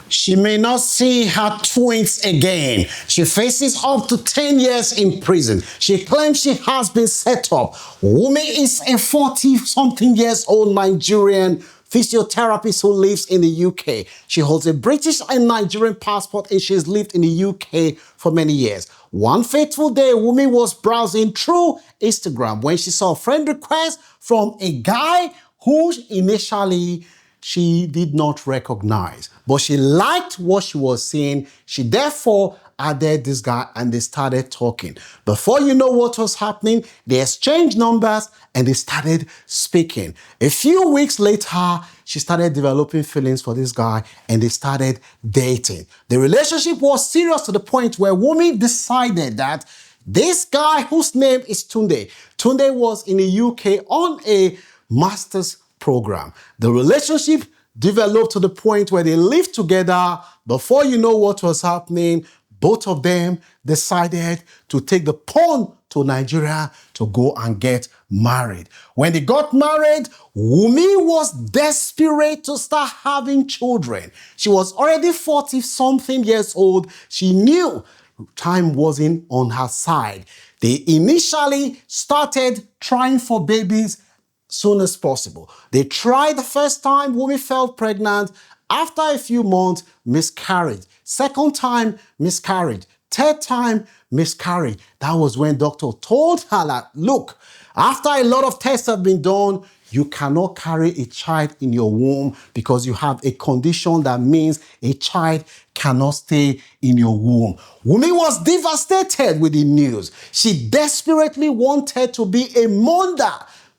She may not see her twins again. She faces up to 10 years in prison. She claims she has been set up. Wumi is a 40-something years old Nigerian physiotherapist who lives in the UK. She holds a British and Nigerian passport and she's lived in the UK for many years. One fateful day, Wumi was browsing through Instagram when she saw a friend request from a guy who initially she did not recognize, but she liked what she was seeing. She therefore added this guy and they started talking. Before you know what was happening, they exchanged numbers and they started speaking. A few weeks later, she started developing feelings for this guy and they started dating. The relationship was serious to the point where Wumi decided that this guy, whose name is Tunde was in the UK on a master's program. The relationship developed to the point where they lived together. Before you know what was happening, both of them decided to take the pawn to Nigeria to go and get married. When they got married, Wumi was desperate to start having children. She was already 40-something years old. She knew time wasn't on her side. They initially started trying for babies soon as possible. They tried the first time, Wumi fell pregnant. After a few months, miscarried. Second time, miscarried. Third time, miscarried. That was when doctor told her that, look, after a lot of tests have been done, you cannot carry a child in your womb because you have a condition that means a child cannot stay in your womb. Wumi was devastated with the news. She desperately wanted to be a mother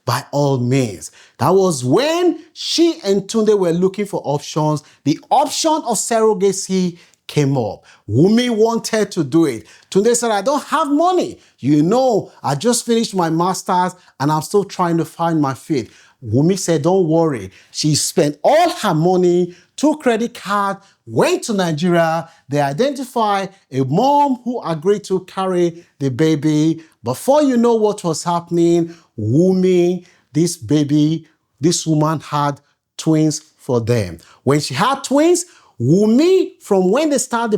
by all means. That was when she and Tunde were looking for options. The option of surrogacy came up. Wumi wanted to do it. Tunde said, I don't have money. You know, I just finished my master's and I'm still trying to find my feet. Wumi said, don't worry. She spent all her money, took credit card, went to Nigeria. They identified a mom who agreed to carry the baby. Before you know what was happening, Wumi, this woman had twins for them. When she had twins, Wumi, from when they started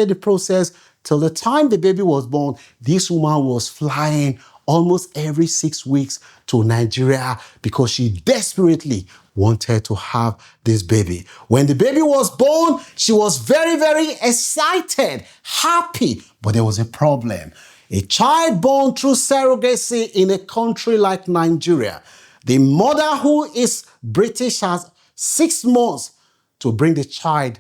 the process till the time the baby was born, this woman was flying almost every 6 weeks to Nigeria because she desperately wanted to have this baby. When the baby was born, she was very, very excited, happy, but there was a problem. A child born through surrogacy in a country like Nigeria, the mother who is British has 6 months to bring the child.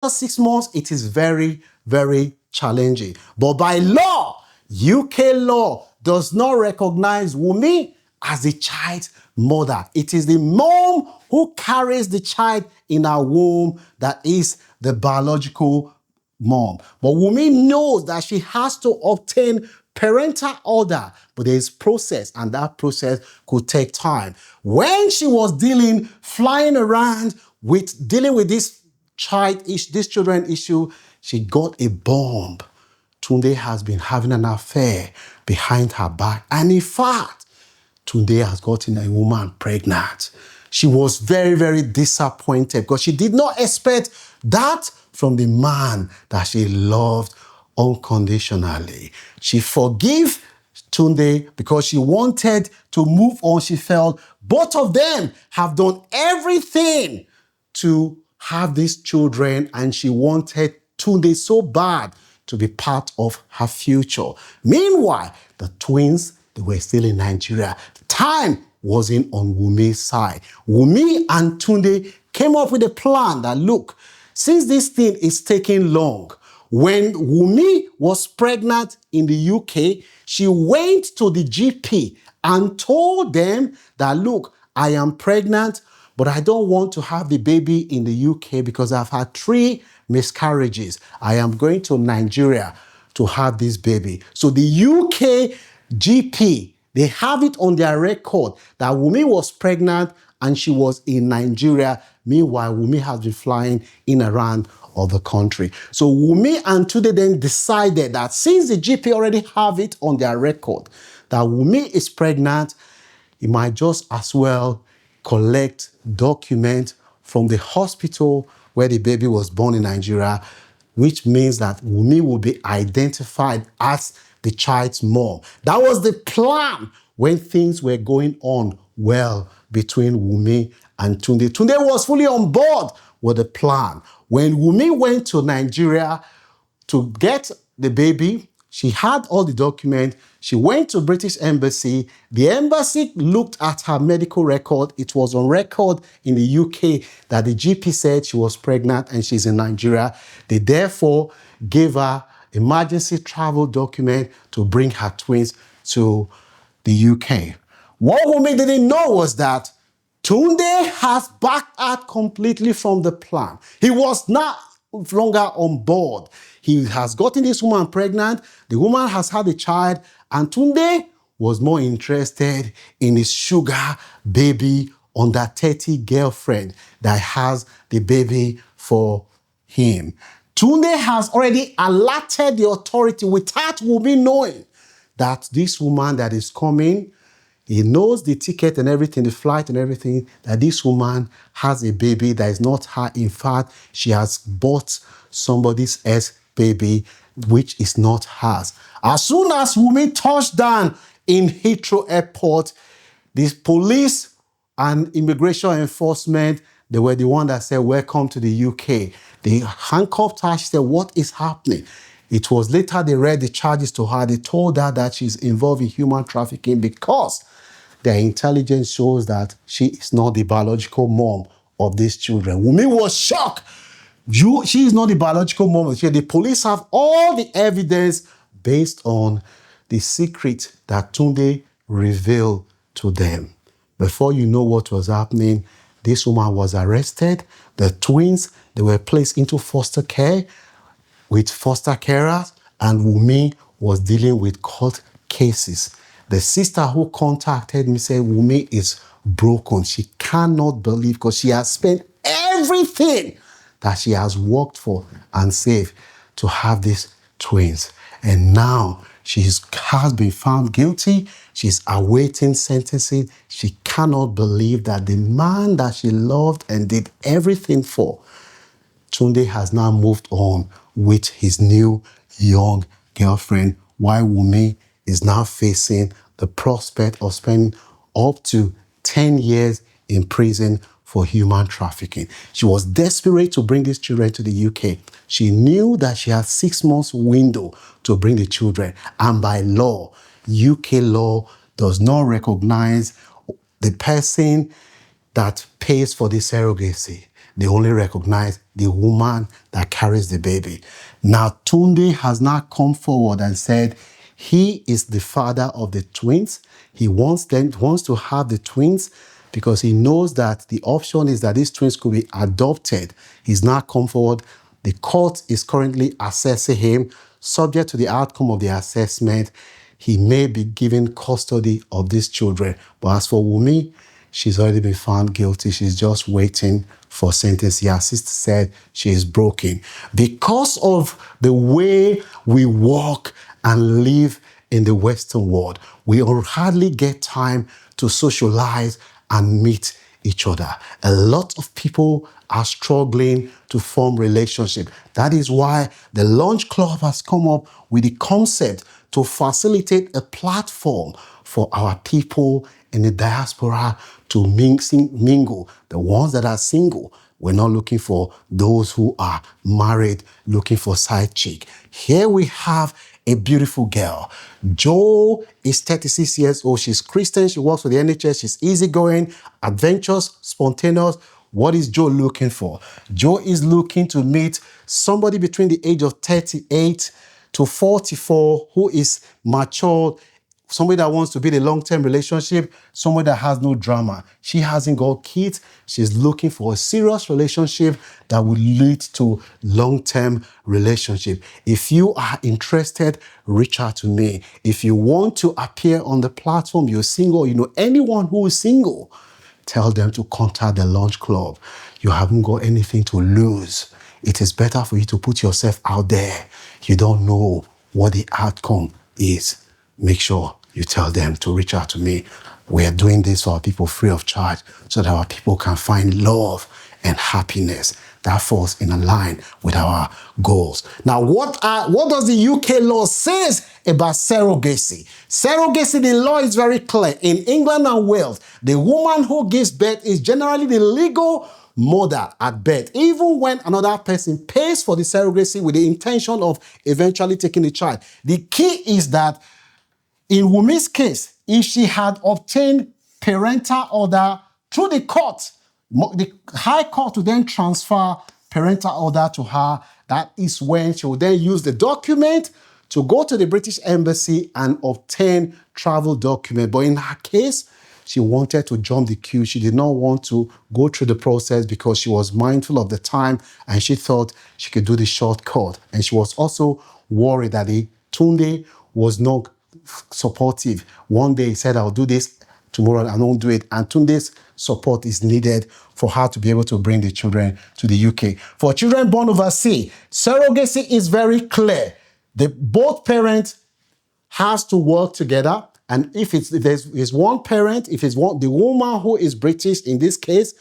After 6 months, it is very, very challenging. But by law, UK law does not recognize Wumi as the child's mother. It is the mom who carries the child in her womb that is the biological mom. But Wumi knows that she has to obtain parental order, but there is process, and that process could take time. When she was flying around dealing with this children issue, she got a bomb. Tunde has been having an affair behind her back, and in fact, Tunde has gotten a woman pregnant. She was very, very disappointed because she did not expect that from the man that she loved unconditionally. She forgave Tunde because she wanted to move on. She felt both of them have done everything to have these children, and she wanted Tunde so bad to be part of her future. Meanwhile, the twins, they were still in Nigeria. Time wasn't on Wumi's side. Wumi and Tunde came up with a plan that, look, since this thing is taking long, when Wumi was pregnant in the UK, she went to the GP and told them that, look, I am pregnant, but I don't want to have the baby in the UK because I've had 3 miscarriages. I am going to Nigeria to have this baby. So the UK GP, they have it on their record that Wumi was pregnant and she was in Nigeria. Meanwhile, Wumi has been flying in and around of the country. So Wumi and Tunde then decided that since the GP already have it on their record that Wumi is pregnant, he might just as well collect documents from the hospital where the baby was born in Nigeria, which means that Wunmi will be identified as the child's mom. That was the plan when things were going on well between Wunmi and Tunde. Tunde was fully on board with the plan. When Wunmi went to Nigeria to get the baby, she had all the documents. She went to British Embassy. The embassy looked at her medical record. It was on record in the UK that the GP said she was pregnant and she's in Nigeria. They therefore gave her emergency travel document to bring her twins to the UK. What Wunmi didn't know was that Tunde has backed out completely from the plan. He was not longer on board. He has gotten this woman pregnant. The woman has had a child, and Tunde was more interested in his sugar baby under 30 girlfriend that has the baby for him. Tunde has already alerted the authority without Wunmi knowing that this woman that is coming, he knows the ticket and everything, the flight and everything, that this woman has a baby that is not her. In fact, she has bought somebody's else baby, which is not hers. As soon as Wunmi touched down in Heathrow Airport, the police and immigration enforcement, they were the one that said, welcome to the UK. They handcuffed her. She said, what is happening? It was later they read the charges to her. They told her that she's involved in human trafficking because their intelligence shows that she is not the biological mom of these children. Wunmi was shocked. She is not the biological mom of the children. The police have all the evidence based on the secret that Tunde revealed to them. Before you know what was happening, this woman was arrested. The twins, they were placed into foster care with foster carers, and Wunmi was dealing with court cases. The sister who contacted me said Wunmi is broken. She cannot believe, because she has spent everything that she has worked for and saved to have these twins. And now she has been found guilty. She's awaiting sentencing. She cannot believe that the man that she loved and did everything for, Tunde, has now moved on with his new young girlfriend, while Wunmi is now facing the prospect of spending up to 10 years in prison for human trafficking. She was desperate to bring these children to the UK. She knew that she had 6 months window to bring the children. And by law, UK law does not recognize the person that pays for the surrogacy. They only recognize the woman that carries the baby. Now, Tunde has now come forward and said he is the father of the twins. He wants to have the twins because he knows that the option is that these twins could be adopted. He's now come forward. The court is currently assessing him. Subject to the outcome of the assessment, he may be given custody of these children. But as for Wunmi, she's already been found guilty. She's just waiting for sentencing. Her sister said she is broken. Because of the way we walk and live in the Western world, we hardly get time to socialize and meet each other. A lot of people are struggling to form relationship. That is why the Lunch Club has come up with the concept to facilitate a platform for our people in the diaspora to mingle. The ones that are single, we're not looking for those who are married, looking for side chick. Here we have a beautiful girl. Jo is 36 years old. She's Christian. She works for the NHS. She's easygoing, adventurous, spontaneous. What is Jo looking for? Jo is looking to meet somebody between the age of 38 to 44 who is mature, somebody that wants to build a long-term relationship, somebody that has no drama. She hasn't got kids. She's looking for a serious relationship that will lead to long-term relationship. If you are interested, reach out to me. If you want to appear on the platform, you're single, you know anyone who is single, tell them to contact the Lunch Club. You haven't got anything to lose. It is better for you to put yourself out there. You don't know what the outcome is. Make sure you tell them to reach out to me. We are doing this for our people free of charge so that our people can find love and happiness. that falls in line with our goals. Now, what does the UK law says about surrogacy? Surrogacy, the law is very clear. In England and Wales, the woman who gives birth is generally the legal mother at birth, even when another person pays for the surrogacy with the intention of eventually taking the child. The key is that in Wumi's case, if she had obtained parental order through the court, the High Court would then transfer parental order to her. That is when she would then use the document to go to the British Embassy and obtain travel document. But in her case, she wanted to jump the queue. She did not want to go through the process because she was mindful of the time and she thought she could do the shortcut. And she was also worried that the Tunde was not supportive. One day he said, I'll do this, tomorrow I won't do it. And Tunde's support is needed for her to be able to bring the children to the UK. For children born overseas, surrogacy is very clear. Both parents has to work together. And if there's one parent, if it's the woman who is British in this case,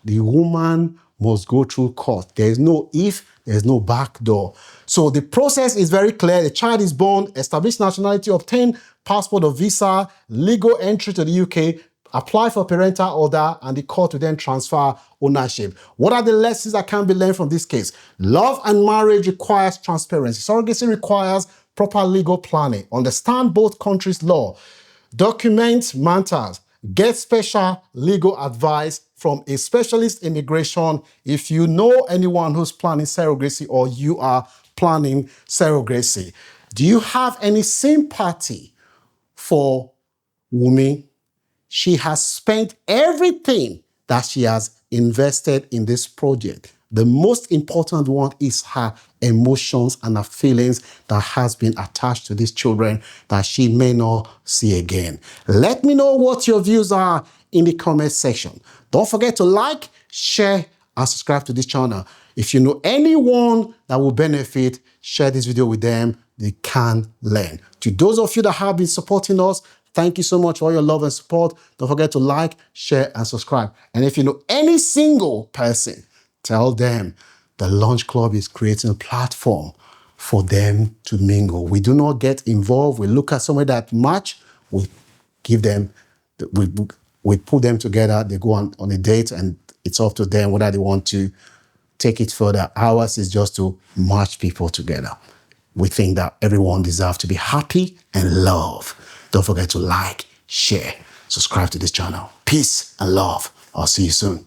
the woman must go through court. There's no if, there's no back door. So the process is very clear. The child is born, establish nationality, obtain passport or visa, legal entry to the UK, apply for parental order, and the court will then transfer ownership. What are the lessons that can be learned from this case? Love and marriage requires transparency. Surrogacy requires proper legal planning. Understand both countries' law. Document matters. Get special legal advice from a specialist in immigration if you know anyone who's planning surrogacy or you are planning surrogacy. Do you have any sympathy for Wumi? She has spent everything that she has invested in this project. The most important one is her emotions and her feelings that has been attached to these children that she may not see again. Let me know what your views are in the comment section. Don't forget to like, share, and subscribe to this channel. If you know anyone that will benefit, share this video with them. They can learn. To those of you that have been supporting us, thank you so much for all your love and support. Don't forget to like, share, and subscribe. And if you know any single person, tell them the Lunch Club is creating a platform for them to mingle. We do not get involved. We look at somebody that match, we give them, we put them together, they go on a date, and it's up to them whether they want to take it further. Ours is just to match people together. We think that everyone deserves to be happy and love. Don't forget to like, share, subscribe to this channel. Peace and love. I'll see you soon.